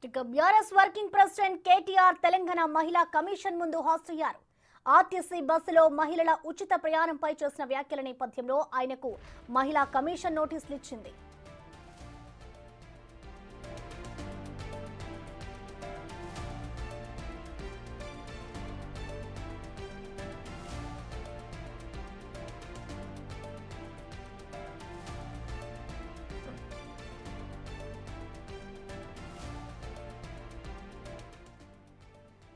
BRS working president KTR Telangana మహిళా commission ముందు హాజరయ్యారు. ఆర్టీసీ బస్సులో మహిళల ఉచిత ప్రయాణంపై చేసిన వ్యాఖ్యల నేపథ్యంలో ఆయనకు మహిళా కమిషన్ నోటీసులు ఇచ్చింది.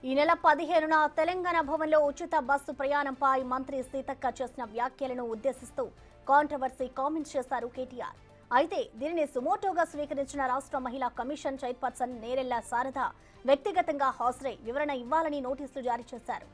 ఈ నెల 15న తెలంగాణ భవన్లో ఉచిత బస్సు ప్రయాణంపై మంత్రి సీతక్క చేసిన వ్యాఖ్యలను ఉద్దేశిస్తూ కాంట్రవర్సీ కామెంట్స్ చేశారు కేటీఆర్. అయితే దీనిని సుమోటోగా స్వీకరించిన రాష్ట్ర మహిళా కమిషన్ చైర్పర్సన్ నేరెళ్ల శారద వ్యక్తిగతంగా హాజరై వివరణ ఇవ్వాలని నోటీసులు జారీ చేశారు.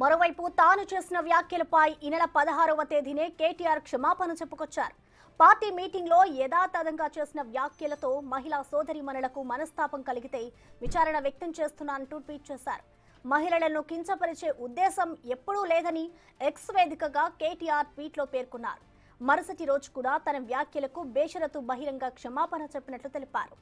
మరోవైపు తాను చేసిన వ్యాఖ్యలపై ఈ నెల 16వ తేదీనే కేటీఆర్ క్షమాపణ చెప్పుకొచ్చారు. పార్టీ మీటింగ్ లో యథాతథంగా చేసిన వ్యాఖ్యలతో మహిళా సోదరీమణులకు మనస్తాపం కలిగితే విచారణ వ్యక్తం చేస్తున్నానంటూ ట్వీట్ చేశారు. మహిళలను కించపరిచే ఉద్దేశం ఎప్పుడూ లేదని ఎక్స్ వేదికగా కేటీఆర్ ట్వీట్లో పేర్కొన్నారు. మరుసటి రోజు కూడా తన వ్యాఖ్యలకు బేషరతు బహిరంగ క్షమాపణ చెప్పినట్లు తెలిపారు.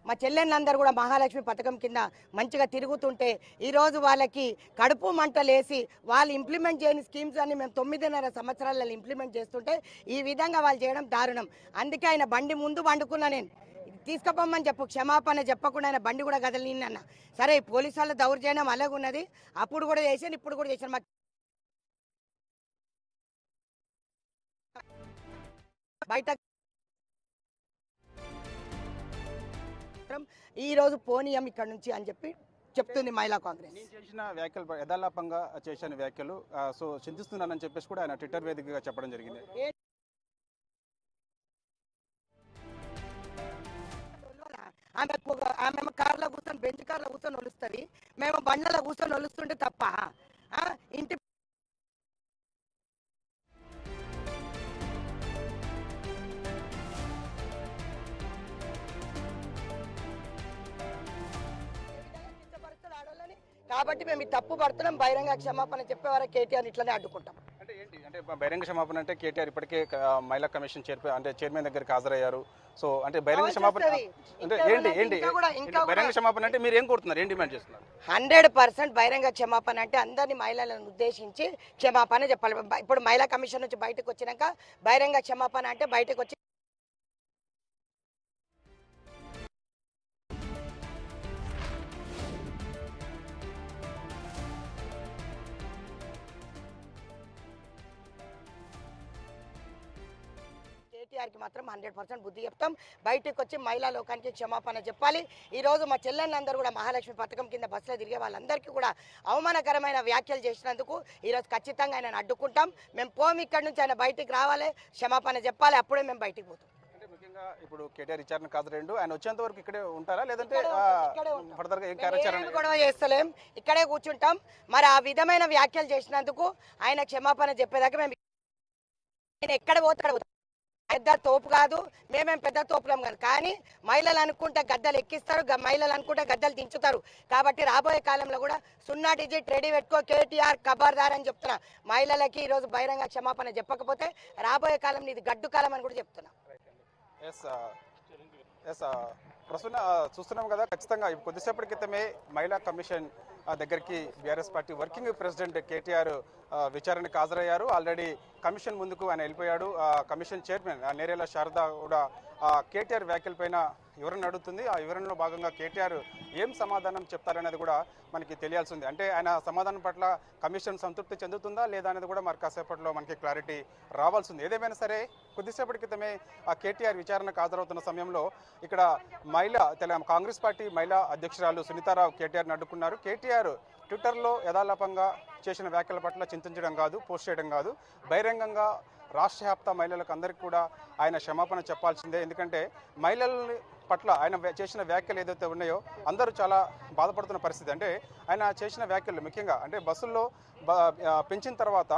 మా చెల్లెళ్ళందరూ కూడా మహాలక్ష్మి పథకం కింద మంచిగా తిరుగుతుంటే ఈరోజు వాళ్ళకి కడుపు మంటలేసి వాళ్ళు ఇంప్లిమెంట్ చేయని స్కీమ్స్ అన్ని మేము 9.5 సంవత్సరాలలో ఇంప్లిమెంట్ చేస్తుంటే ఈ విధంగా వాళ్ళు చేయడం దారుణం. అందుకే ఆయన బండి ముందు వండుకున్నా, నేను తీసుకుపోమని చెప్పు, క్షమాపణ చెప్పకుండా ఆయన బండి కూడా కదలినన్న. సరే పోలీసు వాళ్ళ దౌర్జన్యం అలాగున్నది, అప్పుడు కూడా చేశాను, ఇప్పుడు కూడా చేశాను. బయట ఈ రోజు పోనీయం ఇక్కడ నుంచి అని చెప్పి చెప్తుంది మహిళా కాంగ్రెస్. చేసిన వ్యాఖ్యలు యథాలాపంగా చేసిన వ్యాఖ్యలు సో చింతిస్తున్నానని చెప్పేసి కూడా ఆయన ట్విట్టర్ వేదికగా చెప్పడం జరిగింది. ఆమె కార్లో కూర్చొని బెంచ్ కార్లో కూర్చొని ఒలుస్తుంది, మేము బండ్లలో కూర్చొని ఒలుస్తుంటే తప్ప ఇంటి కాబట్టి మేము తప్పు పడుతున్నాం. బహిరంగ క్షమాపణ చెప్పేవారు కేటీఆర్ ఇట్లనే అడ్డుకుంటాం. అంటే ఏంటి అంటే బహిరంగ క్షమాపణ అంటే కేటీఆర్ ఇప్పటికే మహిళా కమిషన్ చైర్మన్ దగ్గరికి హాజరయ్యారు. సో అంటే బహిరంగ క్షమాపణ అంటే ఏంటి బహిరంగ క్షమాపణ అంటే మీరు ఏం కోరుతున్నారు, ఏం డిమాండ్ చేస్తున్నారు? 100% బహిరంగ క్షమాపణ అంటే అందరినీ మహిళలను ఉద్దేశించి క్షమాపణ చెప్పాలి. ఇప్పుడు మహిళా కమిషన్ నుంచి బయటకు వచ్చినాక బహిరంగ క్షమాపణ అంటే బయటకు వచ్చి కేటీఆర్కి మాత్రం 100% బుద్ధి చెప్తాం. బయటకు వచ్చి మహిళా లోకానికి క్షమాపణ చెప్పాలి. ఈ రోజు మా చెల్లెళ్ళందరూ కూడా మహాలక్ష్మి పథకం కింద బస్సులో తిరిగే వాళ్ళందరికీ కూడా అవమానకరమైన వ్యాఖ్యలు చేసినందుకు ఈరోజు ఖచ్చితంగా ఆయన అడ్డుకుంటాం. మేము ఇక్కడ నుంచి ఆయన బయటికి రావాలి, క్షమాపణ చెప్పాలి, అప్పుడే మేము బయటికి పోతాం. ముఖ్యంగా ఇప్పుడు కేటీఆర్ విచారణ హాజరైండు, ఆయన వచ్చేంత వరకు ఇక్కడే ఉంటారా లేదంటే గొడవ చేస్తలేం, ఇక్కడే కూర్చుంటాం. మరి ఆ విధమైన వ్యాఖ్యలు చేసినందుకు ఆయన క్షమాపణ చెప్పేదాకా మేము ఎక్కడ పోతాడు. పెద్ద తోపు కాదు, మేమేం పెద్ద తోపులం కాదు, కానీ మహిళలు అనుకుంటే గద్దలు ఎక్కిస్తారు, మహిళలు అనుకుంటే గద్దలు దించుతారు. కాబట్టి రాబోయే కాలంలో కూడా 0 డిజిట్ రెడీ పెట్టుకో కేటీఆర్ ఖబర్దార్ అని చెప్తున్నా. మహిళలకి ఈరోజు బహిరంగ క్షమాపణ చెప్పకపోతే రాబోయే కాలం ఇది గడ్డు కాలం అని కూడా చెప్తున్నా. ప్రస్తుతం చూస్తున్నాం కదా, ఖచ్చితంగా కొద్దిసేపటి క్రితమే మహిళా కమిషన్ దగ్గరికి BRS party working president KTR విచారణకు హాజరయ్యారు. ఆల్రెడీ కమిషన్ ముందుకు ఆయన వెళ్ళిపోయాడు. కమిషన్ చైర్మన్ నేరెళ్ల శారద కూడా కేటీఆర్ వ్యాఖ్యలపైన వివరణ అడుగుతుంది. ఆ వివరణలో భాగంగా కేటీఆర్ ఏం సమాధానం చెప్తారనేది కూడా మనకి తెలియాల్సి ఉంది. అంటే ఆయన సమాధానం పట్ల కమిషన్ సంతృప్తి చెందుతుందా లేదా అనేది కూడా మరి కాసేపట్లో మనకి క్లారిటీ రావాల్సి ఉంది. ఏదేమైనా సరే కొద్దిసేపటి క్రితమే ఆ కేటీఆర్ విచారణకు హాజరవుతున్న సమయంలో ఇక్కడ కాంగ్రెస్ పార్టీ మహిళా అధ్యక్షురాలు సునీతారావు కేటీఆర్ని అడ్డుకున్నారు. కేటీఆర్ ట్విట్టర్లో యథాలాపంగా చేసిన వ్యాఖ్యల పట్ల చింతించడం కాదు, పోస్ట్ చేయడం కాదు, బహిరంగంగా రాష్ట్ర వ్యాప్త మహిళలకు అందరికీ కూడా ఆయన క్షమాపణ చెప్పాల్సిందే. ఎందుకంటే మహిళల పట్ల ఆయన చేసిన వ్యాఖ్యలు ఏదైతే ఉన్నాయో అందరూ చాలా బాధపడుతున్న పరిస్థితి. అంటే ఆయన చేసిన వ్యాఖ్యలు ముఖ్యంగా అంటే బస్సుల్లో పెంచిన తర్వాత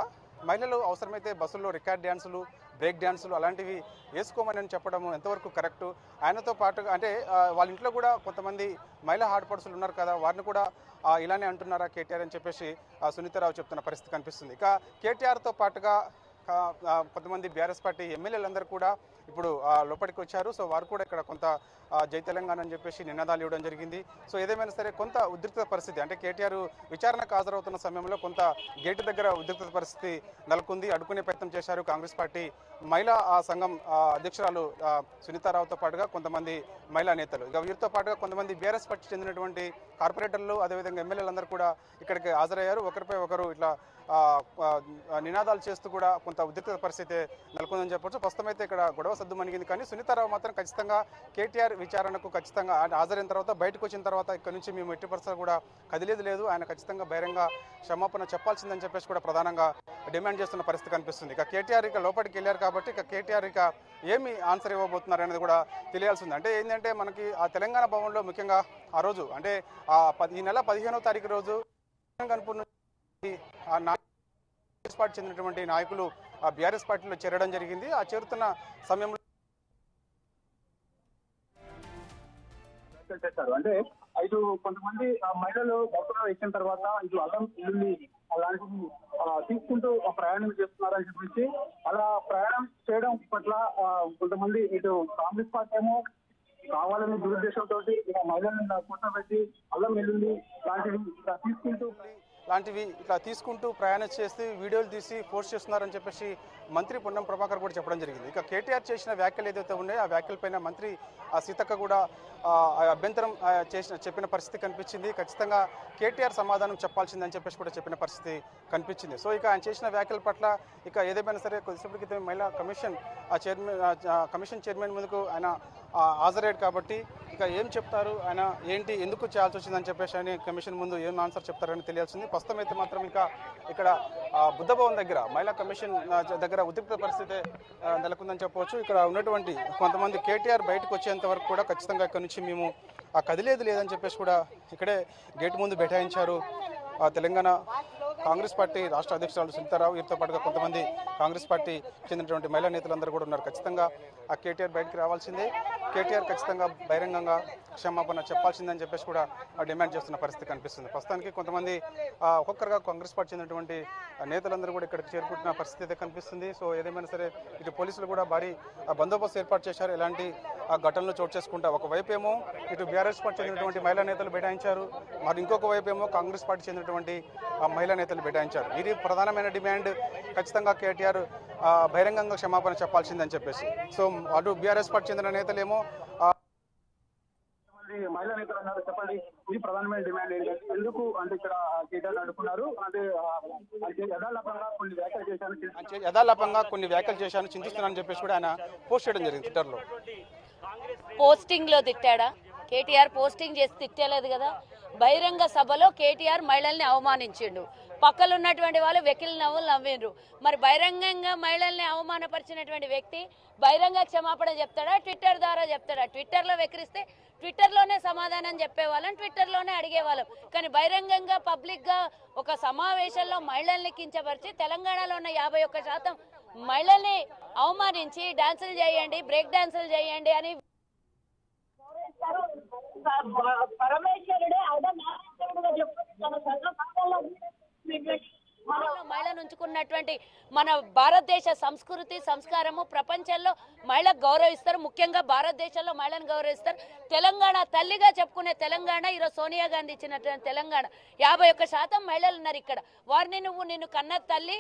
మహిళలు అవసరమైతే బస్సుల్లో రికార్డ్ డ్యాన్సులు, బ్రేక్ డ్యాన్సులు అలాంటివి వేసుకోమని చెప్పడం ఎంతవరకు కరెక్టు? ఆయనతో పాటుగా అంటే వాళ్ళ ఇంట్లో కూడా కొంతమంది మహిళా ఆడపడుచులు ఉన్నారు కదా, వారిని కూడా ఇలానే అంటున్నారా కేటీఆర్ అని చెప్పేసి సునీతారావు చెప్తున్న పరిస్థితి కనిపిస్తుంది. ఇక కేటీఆర్తో పాటుగా కొంతమంది బీఆర్ఎస్ పార్టీ ఎమ్మెల్యేలందరూ కూడా ఇప్పుడు లోపలికి వచ్చారు. సో వారు కూడా ఇక్కడ కొంత జై తెలంగాణ అని చెప్పేసి నినాదాలు ఇవ్వడం జరిగింది. సో ఏదేమైనా సరే కొంత ఉద్రిక్త పరిస్థితి అంటే కేటీఆర్ విచారణకు హాజరవుతున్న సమయంలో కొంత గేటు దగ్గర ఉద్రిక్త పరిస్థితి నెలకొంది. అడ్డుకునే ప్రయత్నం చేశారు కాంగ్రెస్ పార్టీ మహిళా సంఘం అధ్యక్షురాలు సునీతారావుతో పాటుగా కొంతమంది మహిళా నేతలు. ఇక వీరితో పాటుగా కొంతమంది బీఆర్ఎస్ పార్టీ చెందినటువంటి కార్పొరేటర్లు అదేవిధంగా ఎమ్మెల్యేలందరూ కూడా ఇక్కడికి హాజరయ్యారు. ఒకరిపై ఒకరు ఇట్లా నినాదాలు చేస్తూ కూడా కొంత ఉద్రిక్త పరిస్థితి నెలకొందని చెప్పొచ్చు. ప్రస్తుతం అయితే ఇక్కడ గొడవ సద్దు మణిగింది. కానీ సునీతారావు మాత్రం ఖచ్చితంగా కేటీఆర్ విచారణకు ఖచ్చితంగా హాజరైన తర్వాత బయటకు వచ్చిన తర్వాత ఇక్కడ నుంచి మేము ఎట్టి పరిస్థితులు కూడా కదిలేదు లేదు, ఆయన ఖచ్చితంగా బహిరంగ క్షమాపణ చెప్పాల్సిందని చెప్పేసి కూడా ప్రధానంగా డిమాండ్ చేస్తున్న పరిస్థితి కనిపిస్తుంది. ఇక కేటీఆర్ ఇక లోపలికి వెళ్ళారు కాబట్టి ఇక కేటీఆర్ ఇక ఏమి ఆన్సర్ ఇవ్వబోతున్నారు అనేది కూడా తెలియాల్సింది. అంటే ఏంటంటే మనకి ఆ తెలంగాణ భవన్లో ముఖ్యంగా ఆ రోజు అంటే ఈ నెల 15వ తారీఖు రోజు కాంగ్రెస్ పార్టీ చెందినటువంటి నాయకులు బీఆర్ఎస్ పార్టీలో చేరడం జరిగింది. ఆ చేరుతున్న సమయంలో చేశారు అంటే ఇటు కొంతమంది మహిళలు బస్సులో ఎక్కిన తర్వాత ఇటు అల్లం ఇల్లు అలాంటివి తీసుకుంటూ ప్రయాణం చేస్తున్నారని చెప్పేసి అలా ప్రయాణం చేయడం పట్ల కొంతమంది ఇటు కాంగ్రెస్ పార్టీ ఏమో కావాలని దురుద్దేశంతో మహిళలను కూర్చోబెట్టి అల్లం ఇల్లు లాంటివి ఇట్లా తీసుకుంటూ ప్రయాణం చేసి వీడియోలు తీసి పోస్ట్ చేస్తున్నారని చెప్పేసి మంత్రి పొన్నం ప్రభాకర్ కూడా చెప్పడం జరిగింది. ఇక కేటీఆర్ చేసిన వ్యాఖ్యలు ఏదైతే ఉన్నాయో ఆ వ్యాఖ్యలపైన మంత్రి సీతక్క కూడా అభ్యంతరం చెప్పిన పరిస్థితి కనిపించింది. ఖచ్చితంగా కేటీఆర్ సమాధానం చెప్పాల్సిందని చెప్పేసి కూడా చెప్పిన పరిస్థితి కనిపించింది. సో ఇక ఆయన చేసిన వ్యాఖ్యల పట్ల ఇక ఏదేమైనా సరే కొద్దిసేపటి క్రితం మహిళా కమిషన్ చైర్మన్ ముందుకు ఆయన హాజరయ్యాడు కాబట్టి ఇక ఏం చెప్తారు, ఆయన ఏంటి ఎందుకు చేయాల్సి వచ్చిందని చెప్పేసి ఆయన కమిషన్ ముందు ఏం ఆన్సర్ చెప్తారని తెలియాల్సింది. ప్రస్తుతం అయితే మాత్రం ఇంకా ఇక్కడ బుద్ధభవన్ దగ్గర మహిళా కమిషన్ దగ్గర ఉద్రిక్త పరిస్థితి నెలకొందని చెప్పవచ్చు. ఇక్కడ ఉన్నటువంటి కొంతమంది కేటీఆర్ బయటకు వచ్చేంత వరకు కూడా ఖచ్చితంగా ఇక్కడ నుంచి మేము కదిలేదు లేదని చెప్పేసి కూడా ఇక్కడే గేట్ ముందు బైఠాయించారు తెలంగాణ కాంగ్రెస్ పార్టీ రాష్ట్ర అధ్యక్షురాలు సునీతారావు. వీరితో పాటుగా కొంతమంది కాంగ్రెస్ పార్టీ చెందినటువంటి మహిళా నేతలందరూ కూడా ఉన్నారు. ఖచ్చితంగా ఆ కేటీఆర్ బయటకు రావాల్సిందే, కేటీఆర్ ఖచ్చితంగా బహిరంగంగా క్షమాపణ చెప్పాల్సిందని చెప్పేసి కూడా డిమాండ్ చేస్తున్న పరిస్థితి కనిపిస్తుంది. ప్రస్తుతానికి కొంతమంది ఒక్కొక్కరుగా కాంగ్రెస్ పార్టీ చెందినటువంటి నేతలందరూ కూడా ఇక్కడికి చేరుకుంటున్న పరిస్థితి అయితే కనిపిస్తుంది. సో ఏదేమైనా సరే ఇటు పోలీసులు కూడా భారీ బందోబస్తు ఏర్పాటు చేశారు. ఎలాంటి ఘటనలు చోటు చేసుకుంటా ఒకవైపు ఏమో ఇటు బీఆర్ఎస్ పార్టీ చెందినటువంటి మహిళా నేతలు బైఠాయించారు, మరి ఇంకొక వైపు ఏమో కాంగ్రెస్ పార్టీ చెందినటువంటి మహిళా నేతలు బైఠాయించారు. ఇది ప్రధానమైన డిమాండ్. ఖచ్చితంగా కేటీఆర్ బహిరంగంగా క్షమాపణ చెప్పాల్సిందని చెప్పేసి. సో అటు బీఆర్ఎస్ పార్టీ చెందిన నేతలేమో మహిళా నేతలు అన్నారు. చెప్పండి, ఇది ప్రధానమైన డిమాండ్ ఏంటంటే ఎందుకు అంటే ఇక్కడ కేటీఆర్ అడుగుతున్నారు అంటే యథాలాపంగా కొన్ని వ్యాఖ్యలు చేశాను చింతిస్తున్నానని చెప్పేసి కూడా ఆయన పోస్ట్ చేయడం జరిగింది ట్విట్టర్లో. పోస్టింగ్ లో తిట్టాడా? కేటీఆర్ పోస్టింగ్ చేసి తిట్టలేదు కదా. బహిరంగ సభలో కేటీఆర్ మహిళల్ని అవమానించిండు, పక్కలు ఉన్నటువంటి వాళ్ళు వెకిలి నవ్వులు నవ్విండ్రు. మరి బహిరంగంగా మహిళల్ని అవమానపరిచినటువంటి వ్యక్తి బహిరంగ క్షమాపణ చెప్తాడా, ట్విట్టర్ ద్వారా చెప్తాడా? ట్విట్టర్లో వెక్కిరిస్తే ట్విట్టర్లోనే సమాధానం చెప్పేవాళ్ళం, ట్విట్టర్లోనే అడిగేవాళ్ళం. కానీ బహిరంగంగా పబ్లిక్గా ఒక సమావేశంలో మహిళల్ని కించపరిచి తెలంగాణలో ఉన్న 51% మహిళల్ని అవమానించి డాన్సులు చేయండి, బ్రేక్ డాన్సులు చేయండి అని మహిళను ఉంచుకున్నటువంటి మన భారతదేశ సంస్కృతి సంస్కారము ప్రపంచంలో మహిళకు గౌరవిస్తారు. ముఖ్యంగా భారతదేశంలో మహిళను గౌరవిస్తారు. తెలంగాణ తల్లిగా చెప్పుకునే తెలంగాణ ఈరోజు సోనియా గాంధీ ఇచ్చినటువంటి తెలంగాణ 51% మహిళలు ఉన్నారు ఇక్కడ. వారిని నిన్ను కన్న తల్లి,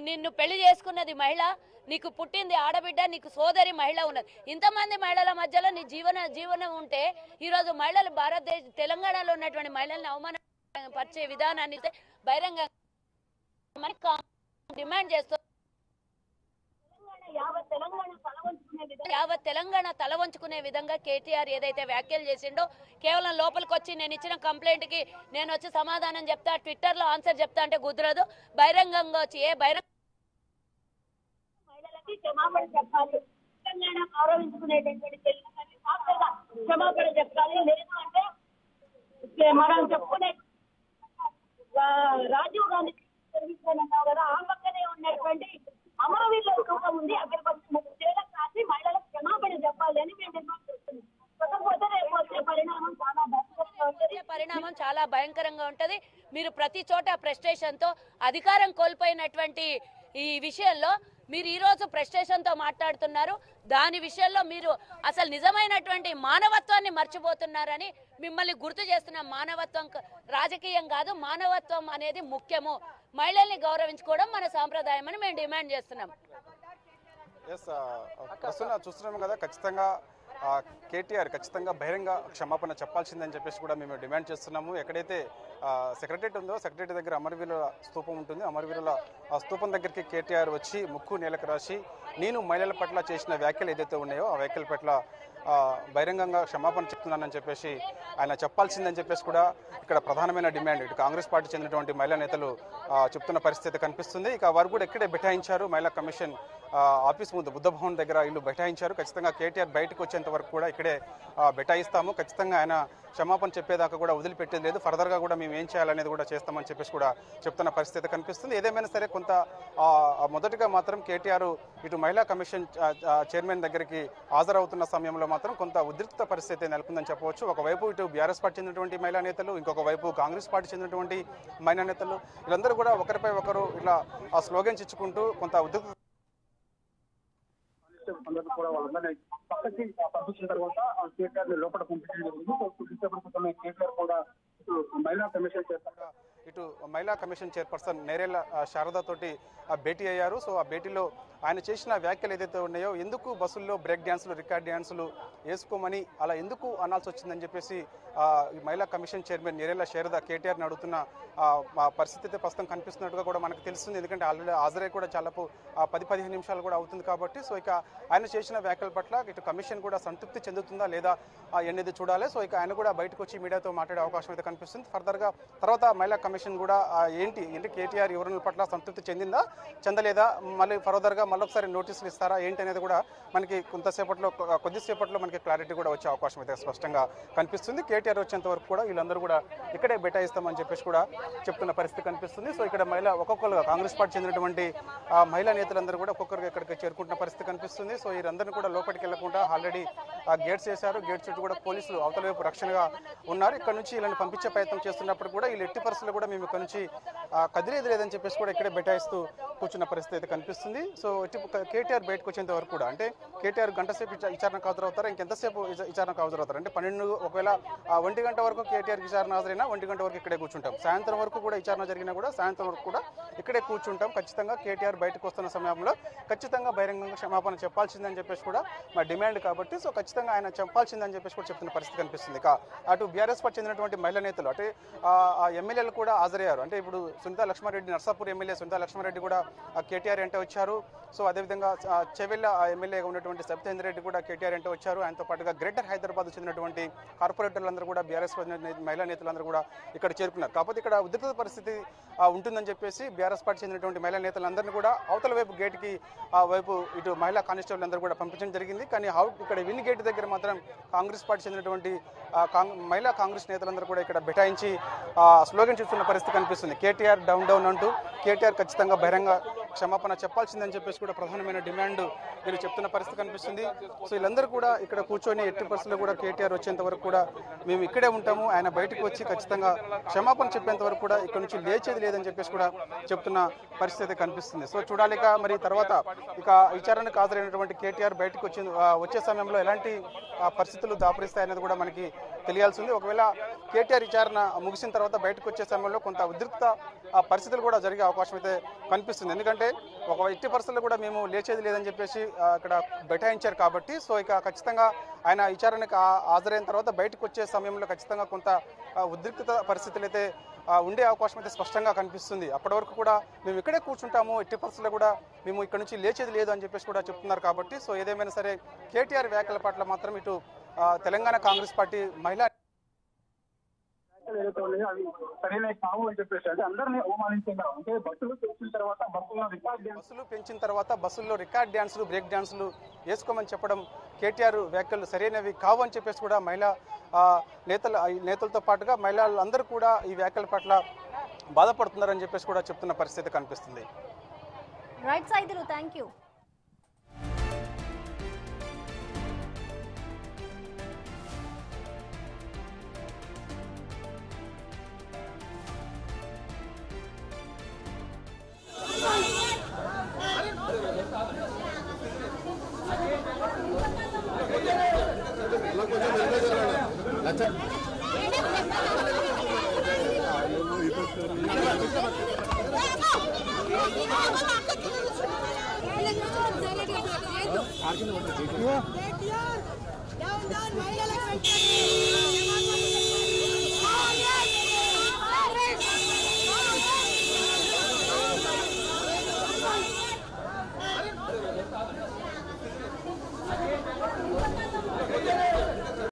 నిన్ను పెళ్లి చేసుకున్నది మహిళ, నీకు పుట్టింది ఆడబిడ్డ, నీకు సోదరి మహిళ ఉన్నది. ఇంతమంది మహిళల మధ్యలో నీ జీవనం ఉంటే ఈరోజు మహిళలు తెలంగాణలో ఉన్నటువంటి మహిళల్ని అవమానపరిచే విధానాన్ని బహిరంగ డిమాండ్ చేస్తూ యావత్ తెలంగాణ తల వంచుకునే విధంగా కేటీఆర్ ఏదైతే వ్యాఖ్యలు చేసిండో, కేవలం లోపలికి వచ్చి నేను ఇచ్చిన కంప్లైంట్ కి నేను వచ్చి సమాధానం చెప్తా, ట్విట్టర్ లో ఆన్సర్ చెప్తా అంటే కుదరదు. బహిరంగంగా వచ్చి మహిళలకి క్షమాపణ చెప్పాలి, తెలంగాణ గౌరవించుకునేటటువంటి క్షమాపణ చెప్పాలి. లేదు అంటే మనం చెప్పుకునే రాజీవ్ గాంధీ కదా, ఆ పక్కనే ఉన్నటువంటి అమరవీరుల స్థూపం ఉంది, అక్కడికి వచ్చి 30 ఏళ్ళ కాసి మహిళలకు క్షమాపణ చెప్పాలి అని మేము డిమాండ్ చేస్తున్నాం. కాకపోతే రేపు వచ్చే పరిణామం చాలా భయంకరంగా ఉంటది. మీరు ప్రతి చోట ఫ్రస్ట్రేషన్ తో అధికారం కోల్పోయినటువంటి ఈ విషయంలో మీరు ఈ రోజు ఫ్రస్ట్రేషన్ తో మాట్లాడుతున్నారు. దాని విషయంలో మీరు అసలు నిజమైనటువంటి మానవత్వాన్ని మర్చిపోతున్నారని మిమ్మల్ని గుర్తు చేస్తున్నాం. మానవత్వం రాజకీయం కాదు, మానవత్వం అనేది ముఖ్యము. మహిళల్ని గౌరవించుకోవడం మన సాంప్రదాయం అని మేము డిమాండ్ చేస్తున్నాం. ప్రస్తుతం చూస్తున్నాం కదా, ఖచ్చితంగా కేటీఆర్ ఖచ్చితంగా బహిరంగ క్షమాపణ చెప్పాల్సిందని చెప్పేసి కూడా మేము డిమాండ్ చేస్తున్నాము. ఎక్కడైతే సెక్రటరేట్ ఉందో సెక్రటరేట్ దగ్గర అమరవీరుల స్తూపం ఉంటుంది, అమరవీరుల స్తూపం దగ్గరికి కేటీఆర్ వచ్చి ముక్కు నేలకు రాసి నేను మహిళల పట్ల చేసిన వ్యాఖ్యలు ఏదైతే ఉన్నాయో ఆ వ్యాఖ్యల పట్ల బహిరంగంగా క్షమాపణ చెప్తున్నానని చెప్పేసి ఆయన చెప్పాల్సిందని చెప్పేసి కూడా ఇక్కడ ప్రధానమైన డిమాండ్ ఇటు కాంగ్రెస్ పార్టీ చెందినటువంటి మహిళా నేతలు చెప్తున్న పరిస్థితి కనిపిస్తుంది. ఇక వారు కూడా ఇక్కడే బైఠాయించారు, మహిళా కమిషన్ ఆఫీస్ ముందు బుద్ధ భవన్ దగ్గర ఇల్లు బైఠాయించారు. ఖచ్చితంగా కేటీఆర్ బయటకు వచ్చేంత వరకు కూడా ఇక్కడే బైఠాయిస్తాము, ఖచ్చితంగా ఆయన క్షమాపణ చెప్పేదాకా కూడా వదిలిపెట్టేది లేదు, ఫర్దర్గా కూడా మేము ఏం చేయాలనేది కూడా చేస్తామని చెప్పేసి కూడా చెప్తున్న పరిస్థితి కనిపిస్తుంది. ఏదేమైనా సరే కొంత మొదటిగా మాత్రం కేటీఆర్ ఇటు మహిళా కమిషన్ చైర్మన్ దగ్గరికి హాజరవుతున్న సమయంలో మాత్రం కొంత ఉద్రిక్త పరిస్థితి నెలకొందని చెప్పవచ్చు. ఒకవైపు ఇటు బీఆర్ఎస్ పార్టీ చెందినటువంటి మహిళా నేతలు, ఇంకొక వైపు కాంగ్రెస్ పార్టీ చెందినటువంటి మహిళా నేతలు, వీళ్ళందరూ కూడా ఒకరిపై ఒకరు ఇలా స్లోగన్స్ ఇచ్చుకుంటూ కొంత ఉద్రిక్త కూడా వాళ్ళందరినీ పక్కకి పంపించిన తర్వాత కేటీఆర్ ని లోపల పంపించడం జరిగింది. కేటీఆర్ కూడా మహిళా కమిషన్ చేస్తారు. ఇటు మహిళా కమిషన్ చైర్పర్సన్ నేరేళ్ల శారద తోటి భేటీ అయ్యారు. సో ఆ భేటీలో ఆయన చేసిన వ్యాఖ్యలు ఏదైతే ఉన్నాయో, ఎందుకు బస్సుల్లో బ్రేక్ డ్యాన్సులు రికార్డ్ డ్యాన్సులు వేసుకోమని అలా ఎందుకు అనాల్సి వచ్చిందని చెప్పేసి ఈ మహిళా కమిషన్ చైర్మన్ నేరేళ్ల శారద కేటీఆర్ని అడుగుతున్న పరిస్థితి ప్రస్తుతం కనిపిస్తున్నట్టుగా కూడా మనకు తెలుస్తుంది. ఎందుకంటే ఆల్రెడీ హాజరై కూడా చాలా 10-15 నిమిషాలు కూడా అవుతుంది కాబట్టి సో ఇక ఆయన చేసిన వ్యాఖ్యల పట్ల ఇటు కమిషన్ కూడా సంతృప్తి చెందుతుందా లేదా అనేది చూడాలి. సో ఇక ఆయన కూడా బయటకు వచ్చి మీడియాతో మాట్లాడే అవకాశం అయితే కనిపిస్తుంది. ఫర్దర్గా తర్వాత మహిళా కమిషన్ కూడా ఏంటి కేటీఆర్ వివరణల పట్ల సంతృప్తి చెందిందా చెందలేదా, మళ్ళీ ఫర్దర్గా మళ్ళొకసారి నోటీసులు ఇస్తారా ఏంటి అనేది కూడా మనకి కొద్దిసేపట్లో మనకి క్లారిటీ కూడా వచ్చే అవకాశం అయితే స్పష్టంగా కనిపిస్తుంది. కేటీఆర్ వచ్చేంత వరకు కూడా వీళ్ళందరూ కూడా ఇక్కడే బైఠాయిస్తామని చెప్పేసి కూడా చెప్తున్న పరిస్థితి కనిపిస్తుంది. సో ఇక్కడ ఒక్కొక్కరుగా కాంగ్రెస్ పార్టీ చెందినటువంటి మహిళా నేతలందరూ కూడా ఒక్కొక్కరుగా ఇక్కడికి చేరుకుంటున్న పరిస్థితి కనిపిస్తుంది. సో వీరందరినీ కూడా లోపలికి వెళ్లకుండా ఆల్రెడీ గేట్స్ వేశారు, గేట్స్ చుట్టూ కూడా పోలీసులు అవతల వైపు రక్షణగా ఉన్నారు. ఇక్కడ నుంచి వీళ్ళని పంపించే ప్రయత్నం చేస్తున్నప్పుడు కూడా వీళ్ళు ఎట్టి పరిస్థితుల్లో కూడా మేము ఇక్కడ నుంచి కదిలేదు లేదని చెప్పేసి కూడా ఇక్కడే బైఠాయిస్తూ కూర్చున్న పరిస్థితి అయితే కనిపిస్తుంది. సో కేటీఆర్ బయటకు వచ్చేంత వరకు కూడా అంటే కేటీఆర్ గంట సేపు విచారణకు హాజరవుతారు, ఇంకెంతసేపు విచారణకు హాజరవుతారు అంటే 12 ఒకవేళ 1 గంట వరకు కేటీఆర్ విచారణ హాజరైనా 1 గంట వరకు ఇక్కడే కూర్చుంటాం, సాయంత్రం వరకు కూడా విచారణ జరిగినా కూడా సాయంత్రం వరకు కూడా ఇక్కడే కూర్చుంటాం. ఖచ్చితంగా కేటీఆర్ బయటకు వస్తున్న సమయంలో ఖచ్చితంగా బహిరంగంగా క్షమాపణ చెప్పాల్సిందని చెప్పేసి కూడా మా డిమాండ్ కాబట్టి సో ఖచ్చితంగా ఆయన చెప్పాల్సిందని చెప్పేసి కూడా చెప్తున్న పరిస్థితి కనిపిస్తుంది. అటు బీఆర్ఎస్ పార్టీ చెందినటువంటి మహిళా నేతలు అంటే ఎమ్మెల్యేలు కూడా హాజరయ్యారు. అంటే ఇప్పుడు సునీతా లక్ష్మారెడ్డి, నర్సాపూర్ ఎమ్మెల్యే సునీతా లక్ష్మారెడ్డి కూడా కేటీఆర్ అంటే వచ్చారు. సో అదేవిధంగా చెవెళ్ళ ఎమ్మెల్యేగా ఉన్నటువంటి సబితేందర్ రెడ్డి కూడా కేటీఆర్ అంటే వచ్చారు. ఆయనతో పాటుగా గ్రేటర్ హైదరాబాద్ చెందినటువంటి కార్పొరేటర్లందరూ కూడా బీఆర్ఎస్ మహిళా నేతలందరూ కూడా ఇక్కడ చేరుకున్నారు. కాకపోతే ఇక్కడ ఉద్రిక్త పరిస్థితి ఉంటుందని చెప్పేసి బీఆర్ఎస్ పార్టీ చెందినటువంటి మహిళా నేతలందరినీ కూడా అవతల వైపు గేట్కి వైపు ఇటు మహిళా కానిస్టేబుల్ అందరూ కూడా పంపించడం జరిగింది. కానీ ఇక్కడ విన్ గేట్ దగ్గర మాత్రం కాంగ్రెస్ పార్టీ చెందినటువంటి మహిళా కాంగ్రెస్ నేతలందరూ కూడా ఇక్కడ బైఠాయించి స్లోగన్ చూస్తున్న పరిస్థితి కనిపిస్తుంది. కేటీఆర్ డౌన్ డౌన్ అంటూ కేటీఆర్ ఖచ్చితంగా బహిరంగ క్షమాపణ చెప్పాల్సిందని చెప్పేసి కూడా ప్రధానమైన డిమాండ్ వీళ్ళు చెప్తున్న పరిస్థితి కనిపిస్తుంది. సో వీళ్ళందరూ కూడా ఇక్కడ కూర్చొని ఎట్టి పరిస్థితుల్లో కూడా కేటీఆర్ వచ్చేంత వరకు కూడా మేము ఇక్కడే ఉంటాము, ఆయన బయటకు వచ్చి ఖచ్చితంగా క్షమాపణ చెప్పేంత వరకు కూడా ఇక్కడ నుంచి లేచేది లేదని చెప్పేసి కూడా చెప్తున్న పరిస్థితి కనిపిస్తుంది. సో చూడాలి మరి తర్వాత ఇక విచారణకు హాజరైనటువంటి కేటీఆర్ బయటకు వచ్చే సమయంలో ఎలాంటి పరిస్థితులు దాపురిస్తాయనేది కూడా మనకి తెలియాల్సింది. ఒకవేళ కేటీఆర్ విచారణ ముగిసిన తర్వాత బయటకు వచ్చే సమయంలో కొంత ఉద్రిక్త పరిస్థితులు కూడా జరిగే అవకాశం అయితే కనిపిస్తుంది. ఎందుకంటే ఒక ఎట్టి పరిస్థితుల్లో కూడా మేము లేచేది లేదని చెప్పేసి ఇక్కడ బైఠాయించారు కాబట్టి సో ఇక ఖచ్చితంగా ఆయన విచారణకు హాజరైన తర్వాత బయటకు వచ్చే సమయంలో ఖచ్చితంగా కొంత ఉద్రిక్త పరిస్థితులు అయితే ఉండే అవకాశం అయితే స్పష్టంగా కనిపిస్తుంది. అప్పటి వరకు కూడా మేము ఇక్కడే కూర్చుంటాము, ఎట్టి పరిస్థితుల్లో కూడా మేము ఇక్కడ నుంచి లేచేది లేదు అని చెప్పేసి కూడా చెప్తున్నారు. కాబట్టి సో ఏదేమైనా సరే కేటీఆర్ వ్యాఖ్యల పట్ల మాత్రం ఇటు తెలంగాణ కాంగ్రెస్ పార్టీ మహిళా ఏదైతే ఉన్నాయో అవి సరైన కావు అని చెప్పేసి అంటే అందరినీ అవమానించారు. అంటే బస్సులు పెంచిన తర్వాత బస్సుల్లో రికార్డ్ డ్యాన్సులు బ్రేక్ డ్యాన్సులు వేసుకోమని చెప్పడం కేటీఆర్ వ్యాఖ్యలు సరైనవి కావు అని చెప్పేసి కూడా మహిళా నేతలతో పాటుగా మహిళలందరూ కూడా ఈ వ్యాఖ్యల పట్ల బాధపడుతున్నారని చెప్పేసి కూడా చెప్తున్న పరిస్థితి కనిపిస్తుంది. Right Saidulu, thank you. Down, mహిళలకు